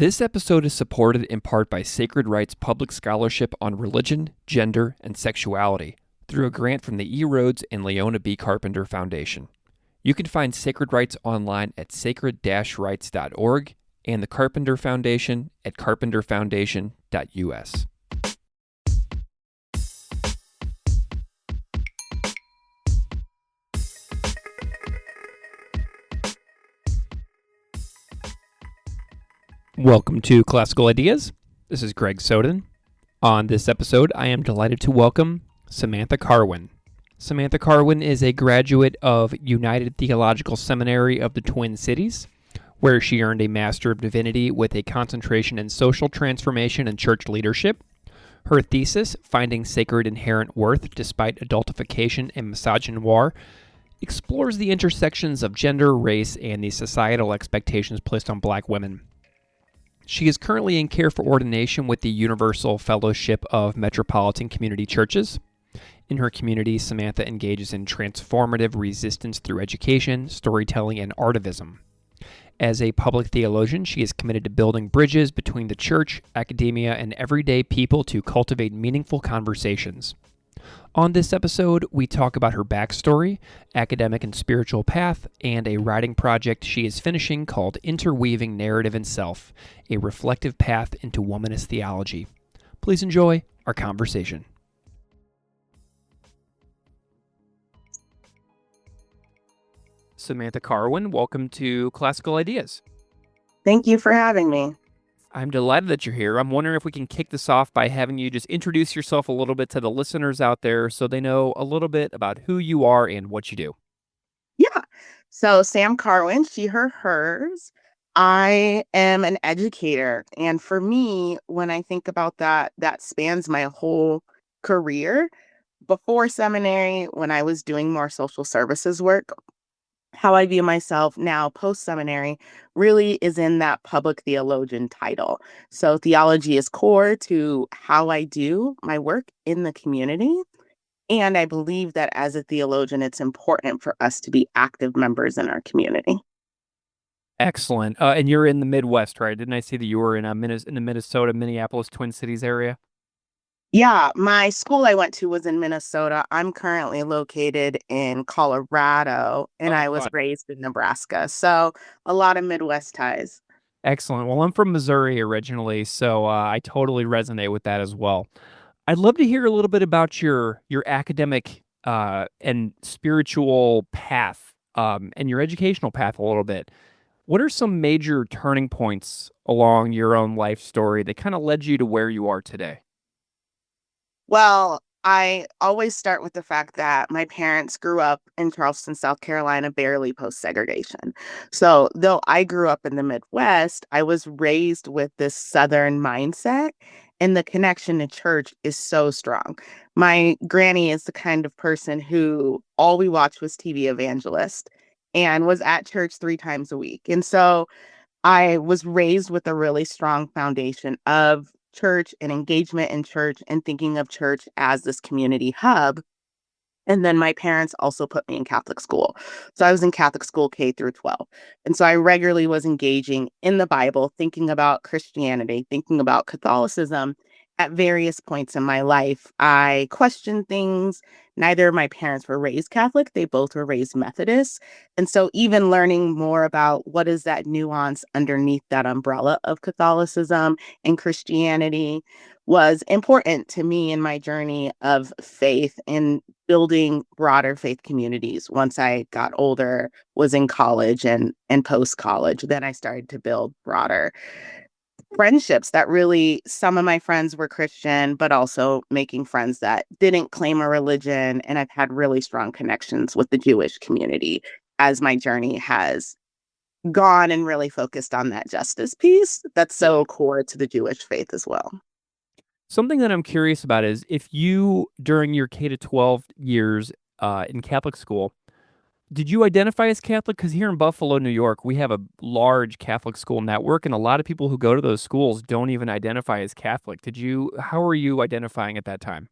This episode is supported in part by Sacred Wright's public scholarship on religion, gender, and sexuality through a grant from the E. Rhodes and Leona B. Carpenter Foundation. You can find Sacred Wrights online at sacred-rights.org and the Carpenter Foundation at carpenterfoundation.us. Welcome to Classical Ideas. This is Greg Soden. On this episode, I am delighted to welcome Samantha Carwyn. Samantha Carwyn is a graduate of United Theological Seminary of the Twin Cities, where she earned a Master of Divinity with a concentration in social transformation and church leadership. Her thesis, Finding Sacred Inherent Worth Despite Adultification and Misogynoir, explores the intersections of gender, race, and the societal expectations placed on Black women. She is currently in care for ordination with the Universal Fellowship of Metropolitan Community Churches. In her community, Samantha engages in transformative resistance through education, storytelling, and artivism. As a public theologian, she is committed to building bridges between the church, academia, and everyday people to cultivate meaningful conversations. On this episode, we talk about her backstory, academic and spiritual path, and a writing project she is finishing called Interweaving Narrative and Self, a reflective path into womanist theology. Please enjoy our conversation. Samantha Carwyn, welcome to Classical Ideas. Thank you for having me. I'm delighted that you're here. I'm wondering if we can kick this off by having you just introduce yourself a little bit to the listeners out there so they know a little bit about who you are and what you do. Yeah. So Sam Carwyn, she, her, hers. I am an educator. And for me, when I think about that, that spans my whole career. Before seminary, when I was doing more social services work, how I view myself now post-seminary really is in that public theologian title. So theology is core to how I do my work in the community. And I believe that as a theologian, it's important for us to be active members in our community. Excellent. And you're in the Midwest, right? Didn't I see that you were in the Minnesota, Minneapolis, Twin Cities area? Yeah, my school I went to was in Minnesota. I'm currently located in Colorado, and I was Fun. raised in Nebraska. So a lot of Midwest ties. Excellent. Well, I'm from Missouri originally, so I totally resonate with that as well. I'd love to hear a little bit about your academic and spiritual path and your educational path a little bit. What are some major turning points along your own life story that kind of led you to where you are today? Well, I always start with the fact that my parents grew up in Charleston, South Carolina, barely post-segregation. So though I grew up in the Midwest, I was raised with this Southern mindset, and the connection to church is so strong. My granny is the kind of person who all we watched was TV evangelist and was at church 3 times a week. And so I was raised with a really strong foundation of church and engagement in church and thinking of church as this community hub. And then my parents also put me in Catholic school. So I was in Catholic school K through 12. And so I regularly was engaging in the Bible, thinking about Christianity, thinking about Catholicism at various points in my life. I questioned things. Neither of my parents were raised Catholic. They both were raised Methodist. And so even learning more about what is that nuance underneath that umbrella of Catholicism and Christianity was important to me in my journey of faith and building broader faith communities. Once I got older, was in college and post-college, then I started to build broader friendships that really, some of my friends were Christian, but also making friends that didn't claim a religion. And I've had really strong connections with the Jewish community as my journey has gone and really focused on that justice piece that's so core to the Jewish faith as well. Something that I'm curious about is if you, during your K-12 years in Catholic school, did you identify as Catholic? Because here in Buffalo, New York, we have a large Catholic school network, and a lot of people who go to those schools don't even identify as Catholic. How were you identifying at that time?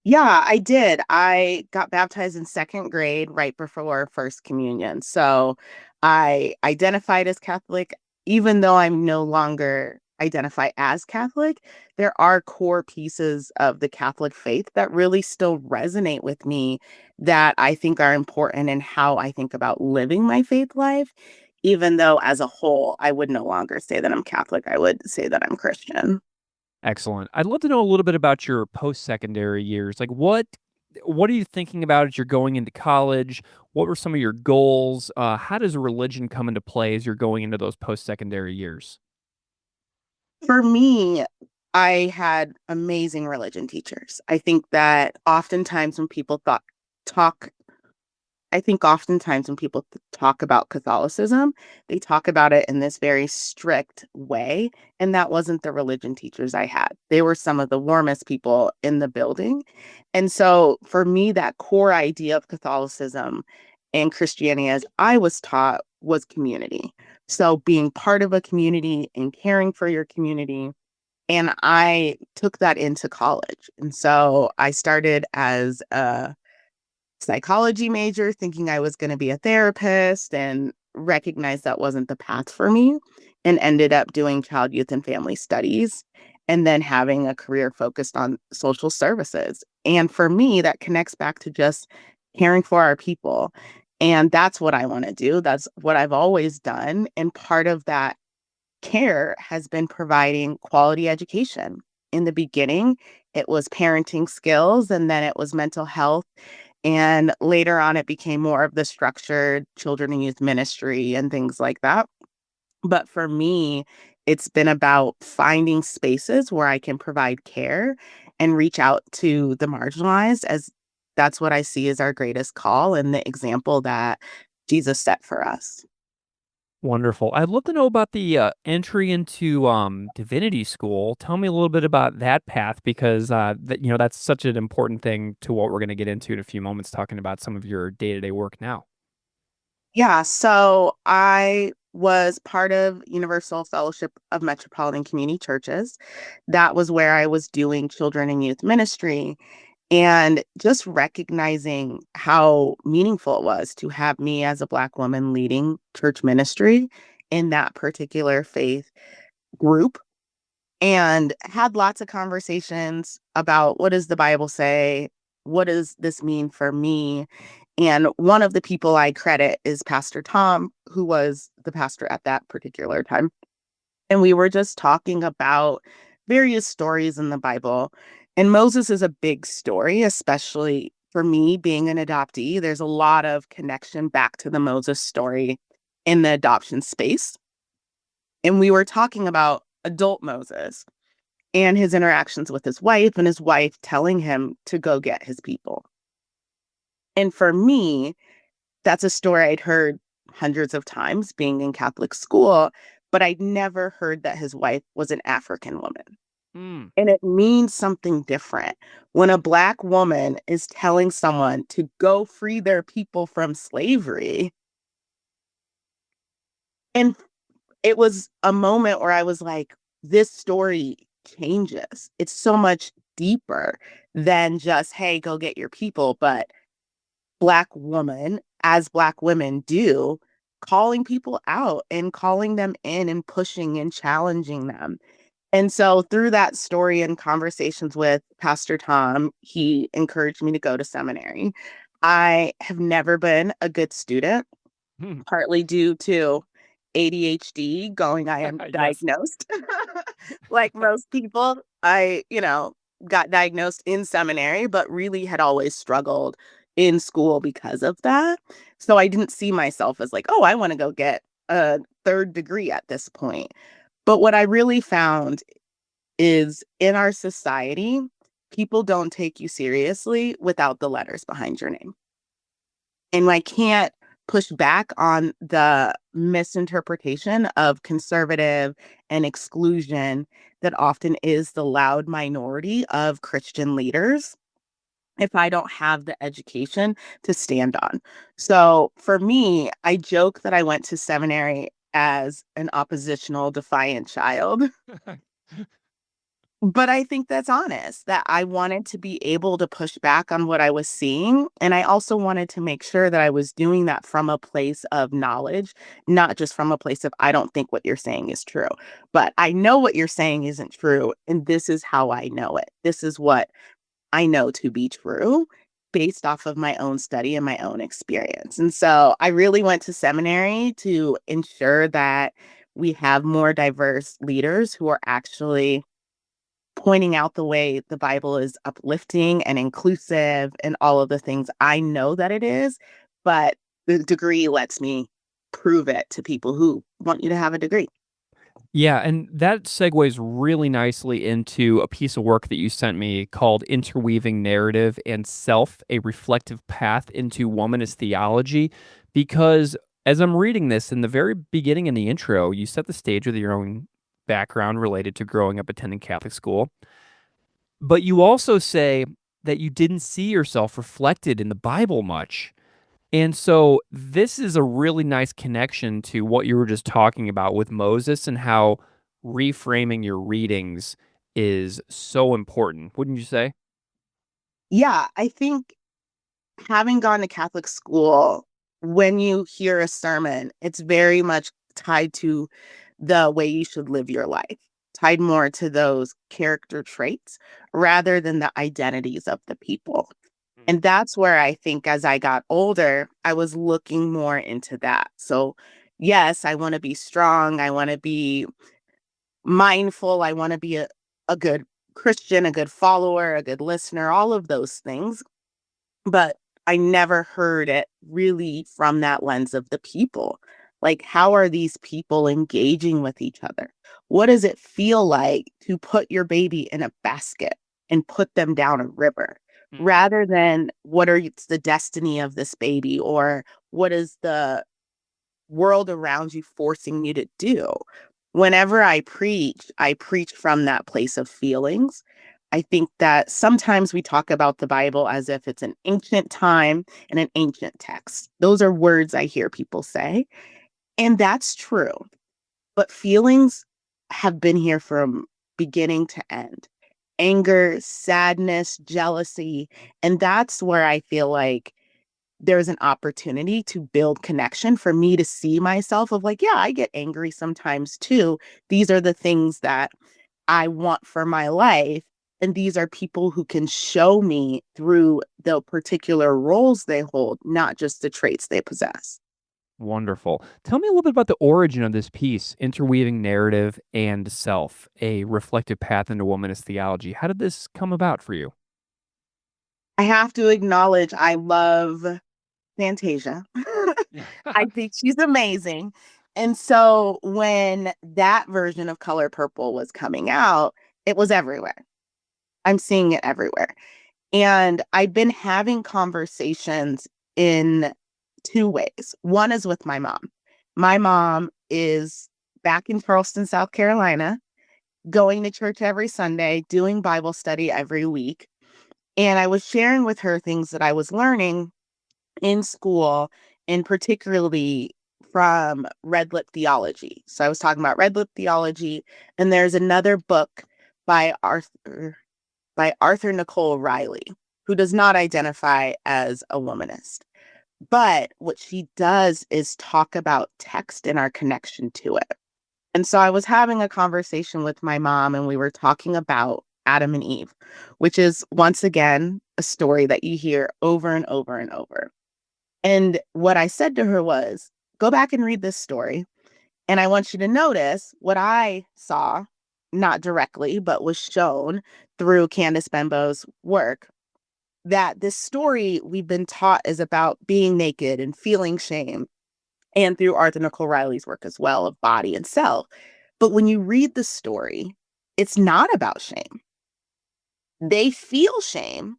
Yeah, I did. I got baptized in second grade right before First Communion. So I identified as Catholic even though I'm no longer identify as Catholic, there are core pieces of the Catholic faith that really still resonate with me that I think are important in how I think about living my faith life, even though as a whole, I would no longer say that I'm Catholic. I would say that I'm Christian. Excellent. I'd love to know a little bit about your post-secondary years. Like what are you thinking about as you're going into college? What were some of your goals? How does religion come into play as you're going into those post-secondary years? For me, I had amazing religion teachers. I think that oftentimes when people talk I think oftentimes when people talk about Catholicism, they talk about it in this very strict way. And that wasn't the religion teachers I had. They were some of the warmest people in the building. And so for me, that core idea of Catholicism and Christianity, as I was taught, was community. So being part of a community and caring for your community. And I took that into college. And so I started as a psychology major thinking I was going to be a therapist and recognized that wasn't the path for me and ended up doing child, youth, and family studies and then having a career focused on social services. And for me, that connects back to just caring for our people. And that's what I want to do. That's what I've always done. And part of that care has been providing quality education. In the beginning, it was parenting skills, and then it was mental health, and later on, it became more of the structured children and youth ministry and things like that. But for me, it's been about finding spaces where I can provide care and reach out to the marginalized, as that's what I see as our greatest call and the example that Jesus set for us. Wonderful. I'd love to know about the entry into divinity school. Tell me a little bit about that path because that's such an important thing to what we're going to get into in a few moments, talking about some of your day-to-day work now. Yeah, so I was part of Universal Fellowship of Metropolitan Community Churches. That was where I was doing children and youth ministry. And just recognizing how meaningful it was to have me as a Black woman leading church ministry in that particular faith group, and had lots of conversations about what does the Bible say? What does this mean for me? And one of the people I credit is Pastor Tom, who was the pastor at that particular time. And we were just talking about various stories in the Bible. And Moses is a big story, especially for me being an adoptee. There's a lot of connection back to the Moses story in the adoption space. And we were talking about adult Moses and his interactions with his wife and his wife telling him to go get his people. And for me, that's a story I'd heard hundreds of times being in Catholic school, but I'd never heard that his wife was an African woman. Hmm. And it means something different when a Black woman is telling someone to go free their people from slavery. And it was a moment where I was like, this story changes. It's so much deeper than just, hey, go get your people. But Black woman, as Black women do, calling people out and calling them in and pushing and challenging them. And so through that story and conversations with Pastor Tom, he encouraged me to go to seminary. I have never been a good student, partly due to ADHD going, I am Yes. diagnosed. Like most people, got diagnosed in seminary, but really had always struggled in school because of that. So I didn't see myself as like, oh, I want to go get a third degree at this point. But what I really found is in our society, people don't take you seriously without the letters behind your name. And I can't push back on the misinterpretation of conservative and exclusion that often is the loud minority of Christian leaders if I don't have the education to stand on. So for me, I joke that I went to seminary as an oppositional, defiant child. But I think that's honest, that I wanted to be able to push back on what I was seeing. And I also wanted to make sure that I was doing that from a place of knowledge, not just from a place of, I don't think what you're saying is true, but I know what you're saying isn't true. And this is how I know it. This is what I know to be true based off of my own study and my own experience. And so I really went to seminary to ensure that we have more diverse leaders who are actually pointing out the way the Bible is uplifting and inclusive and all of the things I know that it is, but the degree lets me prove it to people who want you to have a degree. Yeah, and that segues really nicely into a piece of work that you sent me called Interweaving Narrative and Self, a Reflective Path into Womanist Theology. Because as I'm reading this, in the very beginning in the intro, you set the stage with your own background related to growing up attending Catholic school. But you also say that you didn't see yourself reflected in the Bible much. And so this is a really nice connection to what you were just talking about with Moses and how reframing your readings is so important, wouldn't you say? Yeah, I think having gone to Catholic school, when you hear a sermon, it's very much tied to the way you should live your life, tied more to those character traits rather than the identities of the people. And that's where I think as I got older, I was looking more into that. So, yes, I want to be strong. I want to be mindful. I want to be a good Christian, a good follower, a good listener, all of those things. But I never heard it really from that lens of the people. Like, how are these people engaging with each other? What does it feel like to put your baby in a basket and put them down a river Mhm. rather than what are the destiny of this baby or what is the world around you forcing you to do? Whenever I preach from that place of feelings. I think that sometimes we talk about the Bible as if it's an ancient time and an ancient text. Those are words I hear people say, and that's true. But feelings have been here from beginning to end. Anger, sadness, jealousy, and that's where I feel like there's an opportunity to build connection for me to see myself of like, yeah, I get angry sometimes too. These are the things that I want for my life. And these are people who can show me through the particular roles they hold, not just the traits they possess. Wonderful. Tell me a little bit about the origin of this piece, Interweaving Narrative and Self, a reflective path into womanist theology. How did this come about for you? I have to acknowledge I love Fantasia. I think she's amazing. And so when that version of Color Purple was coming out, it was everywhere. I'm seeing it everywhere. And I've been having conversations in two ways. One is with my mom. My mom is back in Charleston, South Carolina, going to church every Sunday, doing Bible study every week. And I was sharing with her things that I was learning in school, and particularly from Red Lip Theology. So I was talking about Red Lip Theology, and there's another book by Arthur Nicole Riley, who does not identify as a womanist. But what she does is talk about text and our connection to it. And so I was having a conversation with my mom, and we were talking about Adam and Eve, which is once again a story that you hear over and over and over. And what I said to her was, go back and read this story. And I want you to notice what I saw, not directly, but was shown through Candace Benbow's work, that this story we've been taught is about being naked and feeling shame, and through Arthur Nicole Riley's work as well of body and self. But when you read the story, it's not about shame. They feel shame,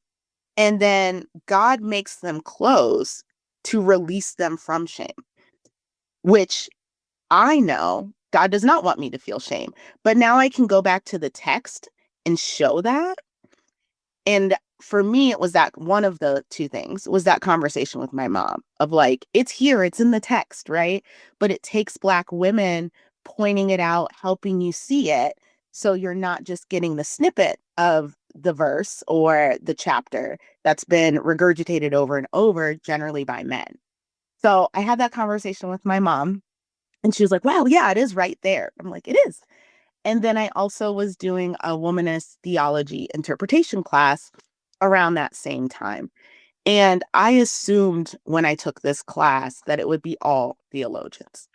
and then God makes them clothes to release them from shame, which I know God does not want me to feel shame. But now I can go back to the text and show that. And for me, it was that one of the two things was that conversation with my mom of like, it's here, it's in the text, right? But it takes Black women pointing it out, helping you see it So you're not just getting the snippet of the verse or the chapter that's been regurgitated over and over, generally by men. So I had that conversation with my mom, and she was like, wow, yeah, it is right there. I'm like, it is. And then I also was doing a womanist theology interpretation class around that same time. And I assumed when I took this class that it would be all theologians.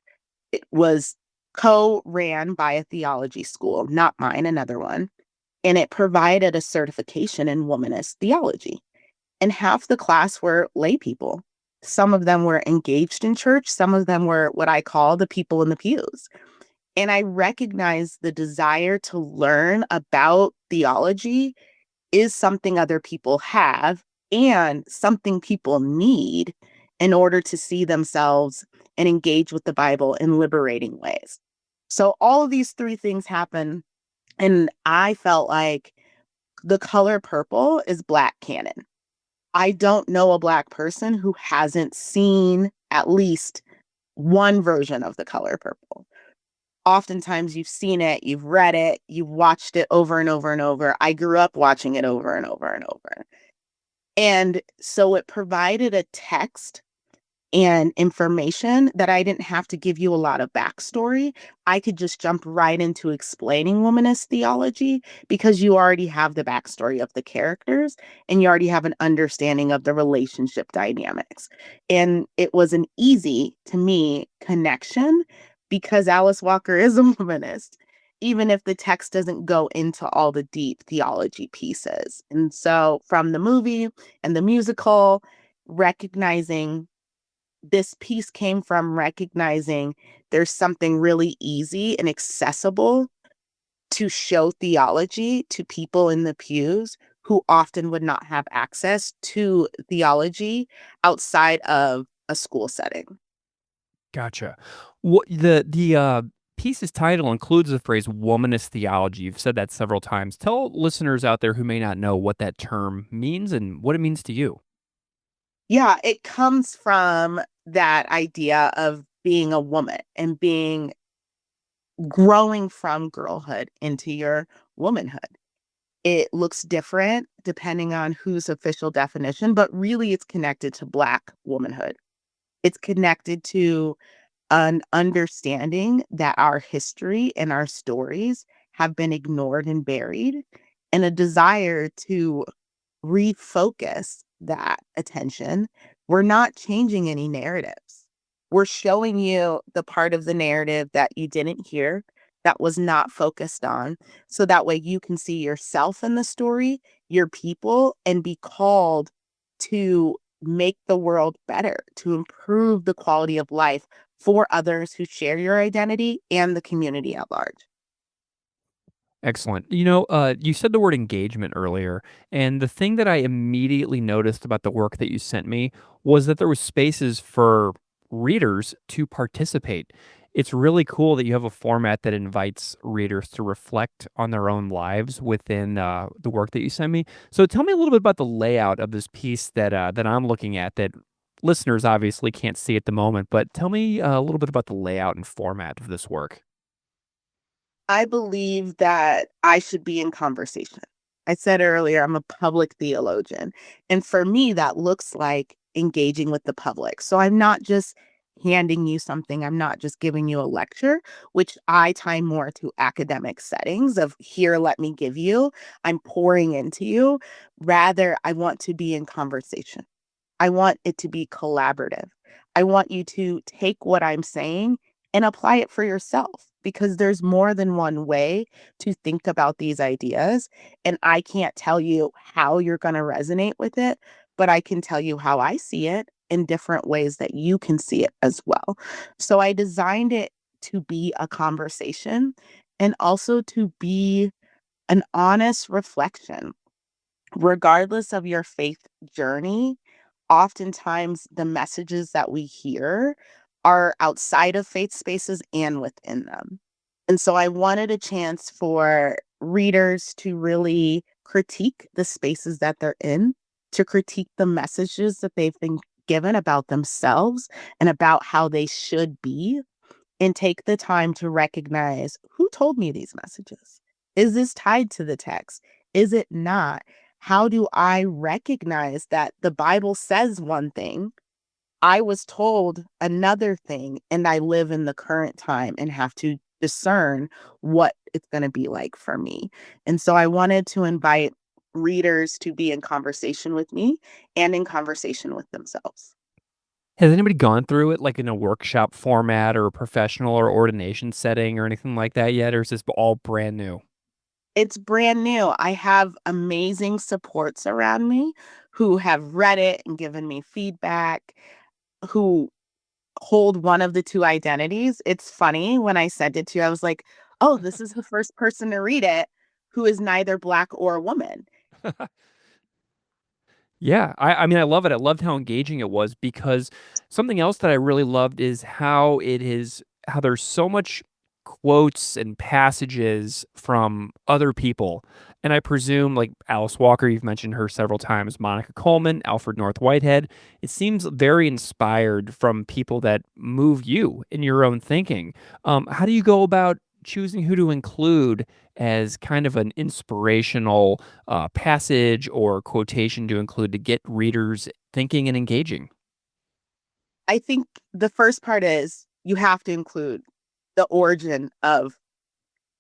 It was co-ran by a theology school, not mine, another one. And it provided a certification in womanist theology. And half the class were lay people. Some of them were engaged in church. Some of them were what I call the people in the pews. And I recognize the desire to learn about theology is something other people have and something people need in order to see themselves and engage with the Bible in liberating ways. So all of these three things happen, and I felt like the color purple is Black canon. I don't know a Black person who hasn't seen at least one version of the color purple. Oftentimes you've seen it, you've read it, you've watched it over and over and over. I grew up watching it over and over and over. And so it provided a text and information that I didn't have to give you a lot of backstory. I could just jump right into explaining womanist theology because you already have the backstory of the characters and you already have an understanding of the relationship dynamics. And it was an easy, to me, connection because Alice Walker is a womanist, even if the text doesn't go into all the deep theology pieces. And so from the movie and the musical, recognizing this piece came from recognizing there's something really easy and accessible to show theology to people in the pews who often would not have access to theology outside of a school setting. Gotcha. What the piece's title includes the phrase womanist theology. You've said that several times. Tell listeners out there who may not know what that term means and what it means to you. Yeah, it comes from that idea of being a woman and being growing from girlhood into your womanhood. It looks different depending on whose official definition, but really it's connected to Black womanhood. It's connected to an understanding that our history and our stories have been ignored and buried, and a desire to refocus that attention. We're not changing any narratives. We're showing you the part of the narrative that you didn't hear, that was not focused on, so that way you can see yourself in the story, your people, and be called to make the world better, to improve the quality of life for others who share your identity and the community at large. Excellent. You said the word engagement earlier, and the thing that I immediately noticed about the work that you sent me was that there was spaces for readers to participate. It's really cool that you have a format that invites readers to reflect on their own lives within the work that you sent me. So tell me a little bit about the layout of this piece that I'm looking at that listeners obviously can't see at the moment, but tell me a little bit about the layout and format of this work. I believe that I should be in conversation. I said earlier, I'm a public theologian. And for me, that looks like engaging with the public. So I'm not just handing you something, I'm not just giving you a lecture, which I tie more to academic settings of here, let me give you. I'm pouring into you. Rather, I want to be in conversation. I want it to be collaborative. I want you to take what I'm saying and apply it for yourself because there's more than one way to think about these ideas. And I can't tell you how you're going to resonate with it, but I can tell you how I see it in different ways that you can see it as well. So I designed it to be a conversation and also to be an honest reflection regardless of your faith journey. Oftentimes the messages that we hear are outside of faith spaces and within them. And so I wanted a chance for readers to really critique the spaces that they're in, to critique the messages that they've been given about themselves and about how they should be, and take the time to recognize who told me these messages. Is this tied to the text? Is it not? How do I recognize that the Bible says one thing, I was told another thing, and I live in the current time and have to discern what it's going to be like for me? And so I wanted to invite readers to be in conversation with me and in conversation with themselves. Has anybody gone through it like in a workshop format or a professional or ordination setting or anything like that yet? Or is this all brand new? It's brand new. I have amazing supports around me who have read it and given me feedback, who hold one of the two identities. It's funny when I sent it to you, I was like, oh, this is the first person to read it who is neither Black or a woman. Yeah, I mean, I love it. I loved how engaging it was because something else that I really loved is how there's so much quotes and passages from other people. And I presume, like Alice Walker, you've mentioned her several times, Monica Coleman, Alfred North Whitehead. It seems very inspired from people that move you in your own thinking. How do you go about choosing who to include as kind of an inspirational passage or quotation to include to get readers thinking and engaging? I think the first part is you have to include the origin of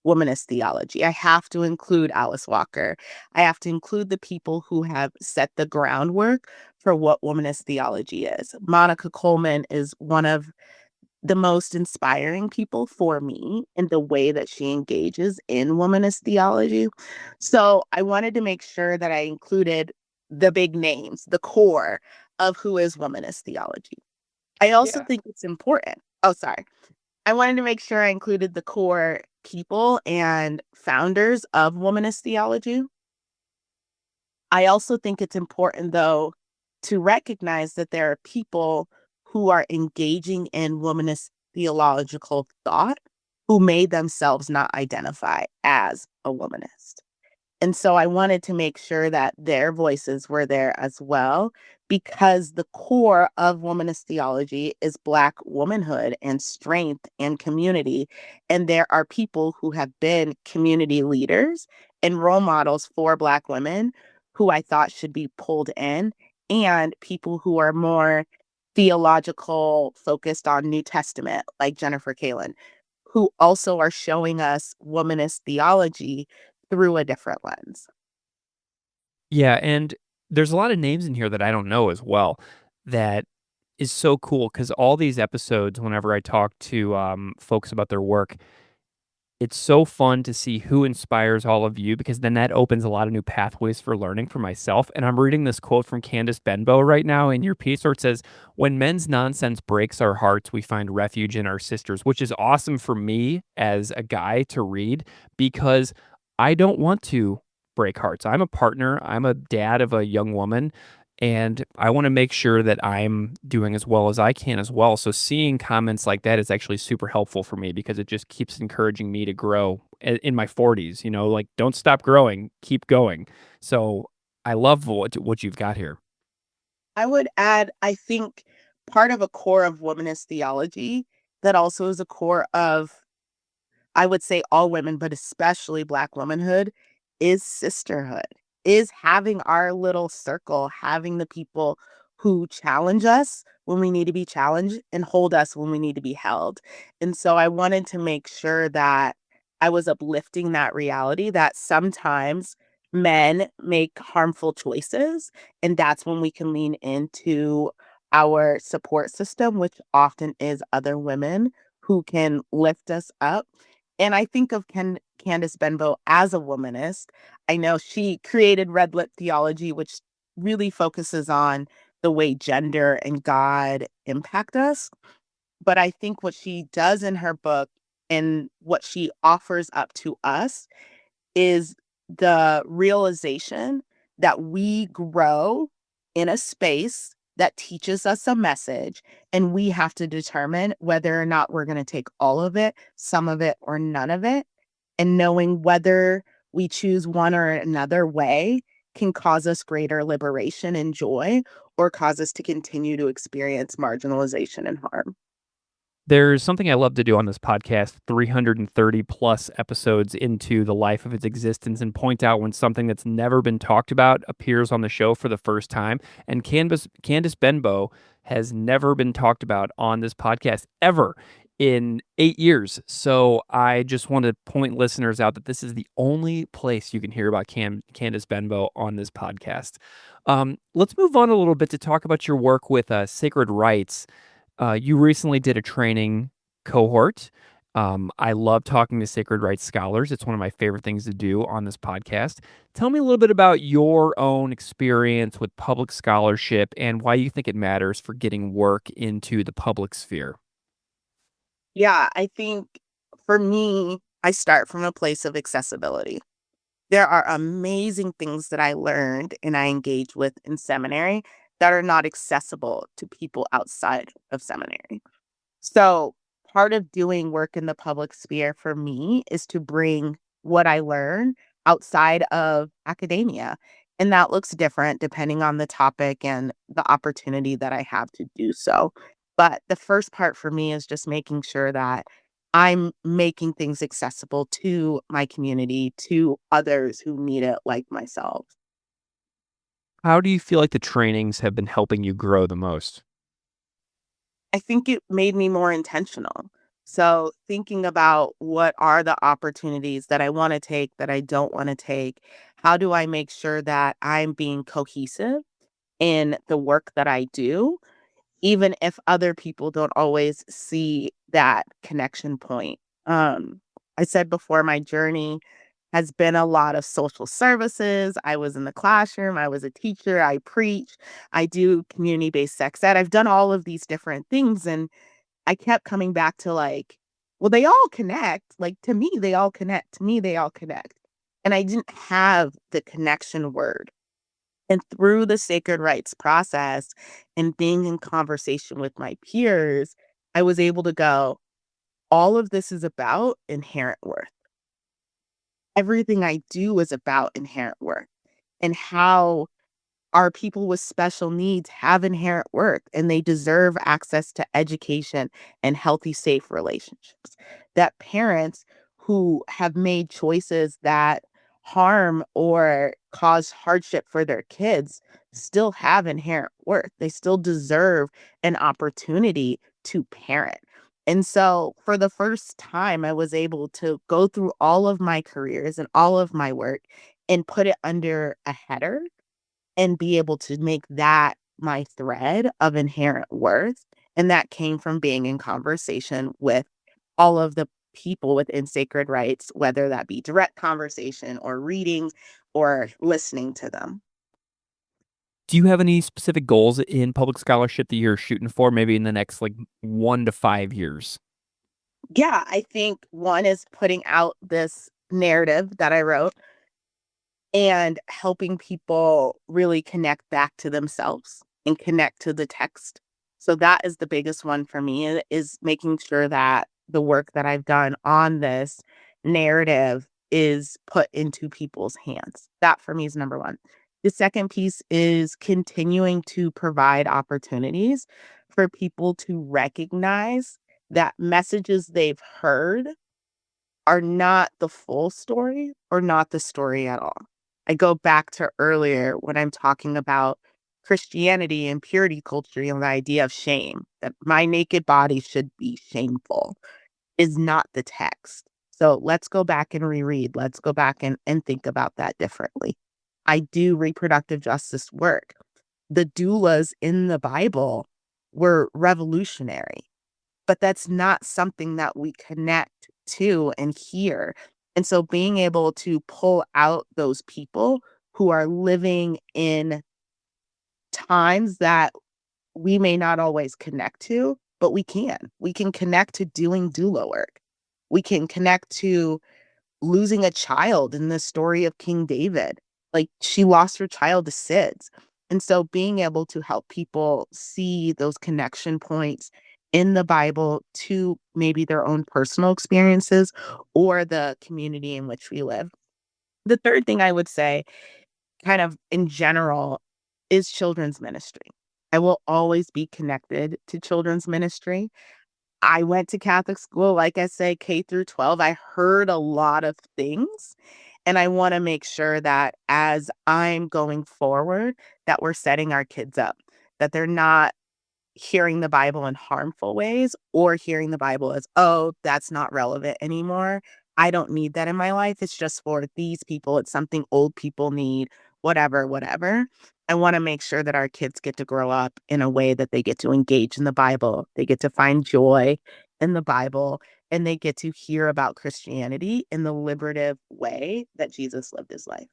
womanist theology. I have to include Alice Walker. I have to include the people who have set the groundwork for what womanist theology is. Monica Coleman is one of the most inspiring people for me in the way that she engages in womanist theology. So I wanted to make sure that I included the big names, the core of who is womanist theology. I also Yeah. think it's important. Oh, sorry. I wanted to make sure I included the core people and founders of womanist theology. I also think it's important, though, to recognize that there are people who are engaging in womanist theological thought who may themselves not identify as a womanist. And so I wanted to make sure that their voices were there as well, because the core of womanist theology is Black womanhood and strength and community. And there are people who have been community leaders and role models for Black women who I thought should be pulled in, and people who are more theological focused on New Testament, like Jennifer Kalen, who also are showing us womanist theology through a different lens. Yeah, and there's a lot of names in here that I don't know as well that is so cool because all these episodes, whenever I talk to folks about their work, it's so fun to see who inspires all of you because then that opens a lot of new pathways for learning for myself. And I'm reading this quote from Candace Benbow right now in your piece where it says, when men's nonsense breaks our hearts, we find refuge in our sisters, which is awesome for me as a guy to read because I don't want to break hearts. I'm a partner, I'm a dad of a young woman. And I want to make sure that I'm doing as well as I can as well. So seeing comments like that is actually super helpful for me because it just keeps encouraging me to grow in my 40s, like don't stop growing, keep going. So I love what you've got here. I would add, I think part of a core of womanist theology that also is a core of, I would say, all women, but especially Black womanhood, is sisterhood, is having our little circle, having the people who challenge us when we need to be challenged and hold us when we need to be held. And so I wanted to make sure that I was uplifting that reality that sometimes men make harmful choices, and that's when we can lean into our support system, which often is other women who can lift us up. And I think of Candace Benbow as a womanist. I know she created Red Lip Theology, which really focuses on the way gender and God impact us. But I think what she does in her book and what she offers up to us is the realization that we grow in a space that teaches us a message, and we have to determine whether or not we're going to take all of it, some of it, or none of it. And knowing whether we choose one or another way can cause us greater liberation and joy, or cause us to continue to experience marginalization and harm. There's something I love to do on this podcast, 330 plus episodes into the life of its existence, and point out when something that's never been talked about appears on the show for the first time. And Candace Benbow has never been talked about on this podcast ever in 8 years. So I just want to point listeners out that this is the only place you can hear about Candace Benbow on this podcast. Let's move on a little bit to talk about your work with sacred rites. You recently did a training cohort. I love talking to sacred rights scholars. It's one of my favorite things to do on this podcast. Tell me a little bit about your own experience with public scholarship and why you think it matters for getting work into the public sphere. Yeah, I think for me, I start from a place of accessibility. There are amazing things that I learned and I engage with in seminary that are not accessible to people outside of seminary. So, part of doing work in the public sphere for me is to bring what I learn outside of academia. And that looks different depending on the topic and the opportunity that I have to do so. But the first part for me is just making sure that I'm making things accessible to my community, to others who need it like myself. How do you feel like the trainings have been helping you grow the most? I think it made me more intentional. So, thinking about what are the opportunities that I want to take that I don't want to take, how do I make sure that I'm being cohesive in the work that I do, even if other people don't always see that connection point. I said before, my journey has been a lot of social services. I was in the classroom, I was a teacher, I preach, I do community-based sex ed. I've done all of these different things, and I kept coming back to like, well, they all connect. Like, to me, they all connect. To me, they all connect. And I didn't have the connection word. And through the sacred rites process and being in conversation with my peers, I was able to go, all of this is about inherent worth. Everything I do is about inherent worth and how our people with special needs have inherent worth and they deserve access to education and healthy, safe relationships. That parents who have made choices that harm or cause hardship for their kids still have inherent worth. They still deserve an opportunity to parent. And so, for the first time, I was able to go through all of my careers and all of my work and put it under a header and be able to make that my thread of inherent worth. And that came from being in conversation with all of the people within sacred rites, whether that be direct conversation or reading or listening to them. Do you have any specific goals in public scholarship that you're shooting for, maybe in the next like 1 to 5 years? Yeah, I think one is putting out this narrative that I wrote and helping people really connect back to themselves and connect to the text. So that is the biggest one for me is making sure that the work that I've done on this narrative is put into people's hands. That for me is number one. The second piece is continuing to provide opportunities for people to recognize that messages they've heard are not the full story or not the story at all. I go back to earlier when I'm talking about Christianity and purity culture and the idea of shame, that my naked body should be shameful, is not the text. So let's go back and reread. Let's go back and think about that differently. I do reproductive justice work. The doulas in the Bible were revolutionary, but that's not something that we connect to and hear. And so being able to pull out those people who are living in times that we may not always connect to, but we can. We can connect to doing doula work. We can connect to losing a child in the story of King David. Like, she lost her child to SIDS. And so being able to help people see those connection points in the Bible to maybe their own personal experiences or the community in which we live. The third thing I would say, kind of in general, is children's ministry. I will always be connected to children's ministry. I went to Catholic school, like I say, K through 12. I heard a lot of things. And I want to make sure that as I'm going forward, that we're setting our kids up, that they're not hearing the Bible in harmful ways or hearing the Bible as, oh, that's not relevant anymore. I don't need that in my life. It's just for these people. It's something old people need, whatever, whatever. I want to make sure that our kids get to grow up in a way that they get to engage in the Bible. They get to find joy in the Bible and they get to hear about Christianity in the liberative way that Jesus lived his life.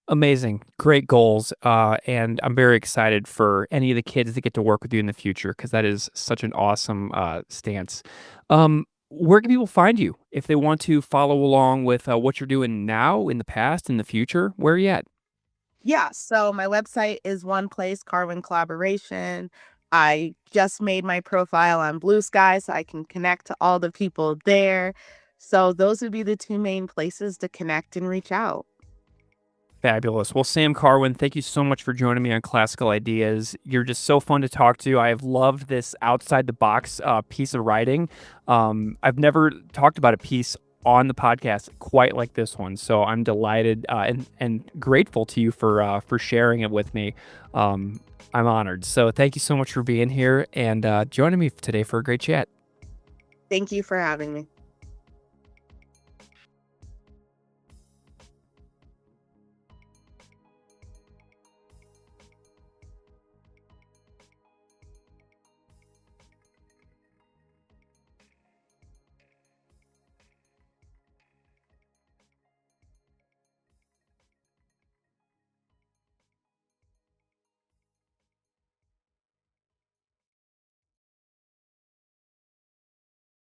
Amazing. Great goals. And I'm very excited for any of the kids that get to work with you in the future because that is such an awesome stance. Where can people find you if they want to follow along with what you're doing now, in the past, in the future? Where are you at? Yeah, so my website is one place, Carwyn Collaboration. I just made my profile on Blue Sky so I can connect to all the people there. So those would be the two main places to connect and reach out. Fabulous. Well, Sam Carwyn, thank you so much for joining me on Classical Ideas. You're just so fun to talk to. I have loved this outside the box piece of writing. I've never talked about a piece on the podcast quite like this one, so I'm delighted and grateful to you for sharing it with me. I'm honored. So thank you so much for being here and joining me today for a great chat. Thank you for having me.